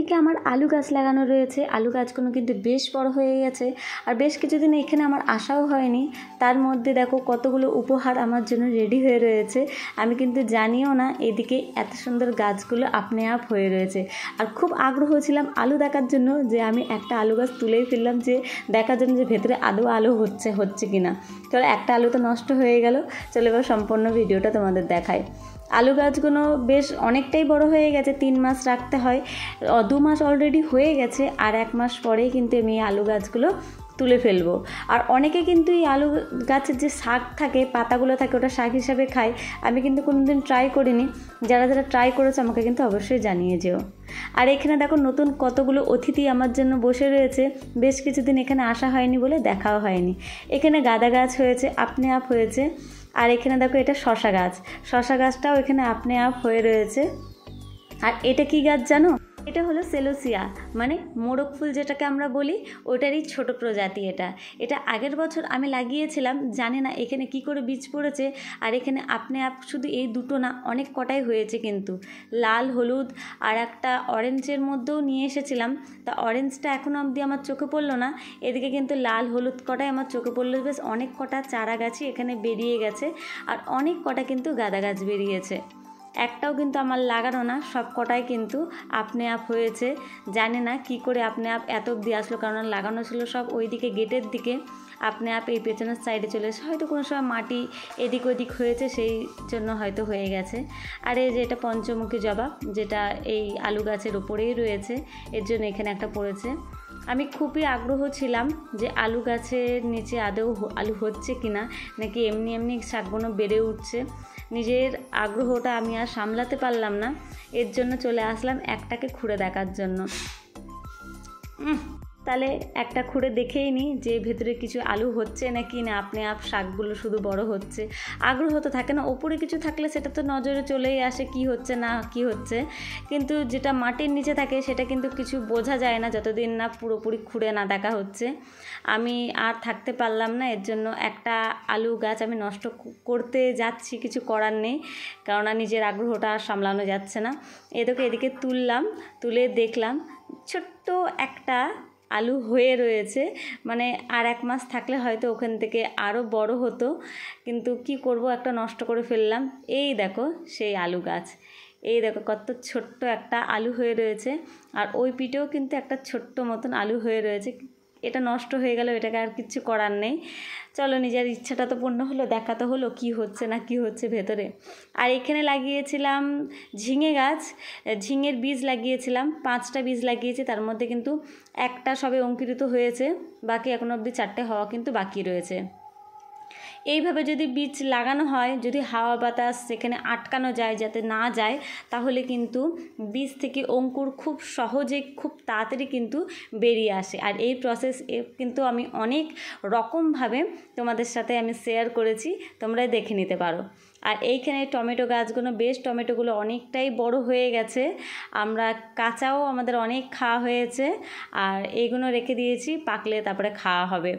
এদিকে আমার আলু গাছ লাগানো রয়েছে। আলু গাছগুলো কিন্তু বেশ বড় হয়ে গেছে, আর বেশ কিছুদিন এখানে আমার আসাও হয়নি। তার মধ্যে দেখো কতগুলো উপহার আমার জন্য রেডি হয়ে রয়েছে। আমি কিন্তু জানিও না এদিকে এত সুন্দর গাছগুলো আপনি আপ হয়ে রয়েছে। আর খুব আগ্রহ ছিলাম আলু দেখার জন্য, যে আমি একটা আলু গাছ তুলেই ফেললাম, যে দেখার জন্য যে ভেতরে আদৌ আলু হচ্ছে কিনা। চলো, একটা আলু তো নষ্ট হয়ে গেল। চলো এবার সম্পূর্ণ ভিডিওটা তোমাদের দেখাই। আলু গাছগুলো বেশ অনেকটাই বড় হয়ে গেছে, 3 মাস রাখতে হয়। 2 মাস অলরেডি হয়ে গেছে, আর 1 মাস পরেই কিন্তু আমি এই আলু গাছগুলো তুলে ফেলবো। আর অনেকে কিন্তু এই আলু গাছের যে শাক থাকে, পাতাগুলো থাকে, ওটা শাক হিসাবে খায়। আমি কিন্তু কোনোদিন ট্রাই করিনি। যারা যারা ট্রাই করেছে আমাকে কিন্তু অবশ্যই জানিয়ে যেও। আর এখানে দেখো নতুন কতগুলো অতিথি আমার জন্য বসে রয়েছে। বেশ কিছুদিন এখানে আসা হয়নি বলে দেখাও হয়নি। এখানে গাঁদা গাছ হয়েছে, আপনি আপ হয়েছে। আর এখানে দেখো এটা শশা গাছ। শশা গাছটাও এখানে আপনি আপ হয়ে রয়েছে। আর এটা কি গাছ জানো? এটা হলো সেলোসিয়া, মানে মোরগ ফুল যেটাকে আমরা বলি, ওটারই ছোট প্রজাতি। এটা আগের বছর আমি লাগিয়েছিলাম, জানি না এখানে কি করে বীজ পড়েছে। আর এখানে আপনি আপ শুধু এই দুটো না, অনেক কটাই হয়েছে কিন্তু। লাল, হলুদ আর একটা অরেঞ্জের মধ্যেও নিয়ে এসেছিলাম। তা অরেঞ্জটা এখনও অবধি আমার চোখে পড়লো না। এদিকে কিন্তু লাল, হলুদ কটাই আমার চোখে পড়লো। বেশ অনেক কটা চারা গাছই এখানে বেরিয়ে গেছে, আর অনেক কটা কিন্তু গাঁদা গাছ বেরিয়েছে। একটাও কিন্তু আমার লাগানো না, সব কটাই কিন্তু আপনি আপ হয়েছে। জানি না কি করে আপনি আপ এত অবধি আসলো, কারণ লাগানো ছিল সব ওই দিকে গেটের দিকে। আপনি আপ এই পেছনের সাইডে চলে এসে হয়তো কোনো সময় মাটি এদিক ওদিক হয়েছে, সেই জন্য হয়তো হয়ে গেছে। আর এই যে এটা পঞ্চমুখী জবা, যেটা এই আলু গাছের উপরেই রয়েছে, এর জন্য এখানে একটা পড়েছে। আমি খুবই আগ্রহ ছিলাম যে আলু গাছের নিচে আদৌ আলু হচ্ছে কিনা, নাকি এমনি এমনি শাকগুলো বেড়ে উঠছে। নিজের আগ্রহটা আমি আর সামলাতে পারলাম না, এর জন্য চলে আসলাম একটাকে খুঁড়ে দেখার জন্য। তাহলে একটা খুঁড়ে দেখেই নিই যে ভেতরে কিছু আলু হচ্ছে নাকি না আপনি আপ শাকগুলো শুধু বড় হচ্ছে। আগ্রহ তো থাকে না, ওপরে কিছু থাকলে সেটা তো নজরে চলেই আসে কি হচ্ছে না কি হচ্ছে, কিন্তু যেটা মাটির নিচে থাকে সেটা কিন্তু কিছু বোঝা যায় না যতদিন না পুরোপুরি খুঁড়ে না দেখা হচ্ছে। আমি আর থাকতে পারলাম না, এর জন্য একটা আলু গাছ আমি নষ্ট করতে যাচ্ছি, কিছু করার নেই, কেননা নিজের আগ্রহটা আর সামলানো যাচ্ছে না। এদিকে তুললাম, তুলে দেখলাম ছোট্ট একটা আলু হয়ে রয়েছে। মানে আর 1 মাস থাকলে হয়তো ওখান থেকে আরও বড় হতো, কিন্তু কি করব, একটা নষ্ট করে ফেললাম। এই দেখো সেই আলু গাছ, এই দেখো কত ছোট্ট একটা আলু হয়ে রয়েছে। আর ওই পিঠেও কিন্তু একটা ছোট্ট মতন আলু হয়ে রয়েছে। এটা নষ্ট হয়ে গেল, এটাকে আর কিচ্ছু করার নেই। চলো, নিজের ইচ্ছাটা তো পূর্ণ হলো, দেখা তো হলো কি হচ্ছে না কি হচ্ছে ভেতরে। আর এখানে লাগিয়েছিলাম ঝিঙে গাছ, ঝিঙের বীজ লাগিয়েছিলাম, 5টা বীজ লাগিয়েছি। তার মধ্যে কিন্তু একটা সবে অঙ্কুরিত হয়েছে, বাকি এখনো অবধি 4টে হওয়া কিন্তু বাকি রয়েছে। এইভাবে যদি বীজ লাগানো হয়, যদি হাওয়া বাতাস সেখানে আটকানো যায় যাতে না যায়, তাহলে কিন্তু বীজ থেকে অঙ্কুর খুব সহজে খুব তাড়াতাড়ি কিন্তু বেরিয়ে আসে। আর এই প্রসেস কিন্তু আমি অনেক রকমভাবে তোমাদের সাথে আমি শেয়ার করেছি, তোমরা দেখে নিতে পারো। আর এইখানে টমেটো গাছগুলো, বেশ টমেটোগুলো অনেকটাই বড় হয়ে গেছে। আমরা কাঁচাও আমাদের অনেক খাওয়া হয়েছে, আর এইগুলো রেখে দিয়েছি, পাকলে তারপরে খাওয়া হবে।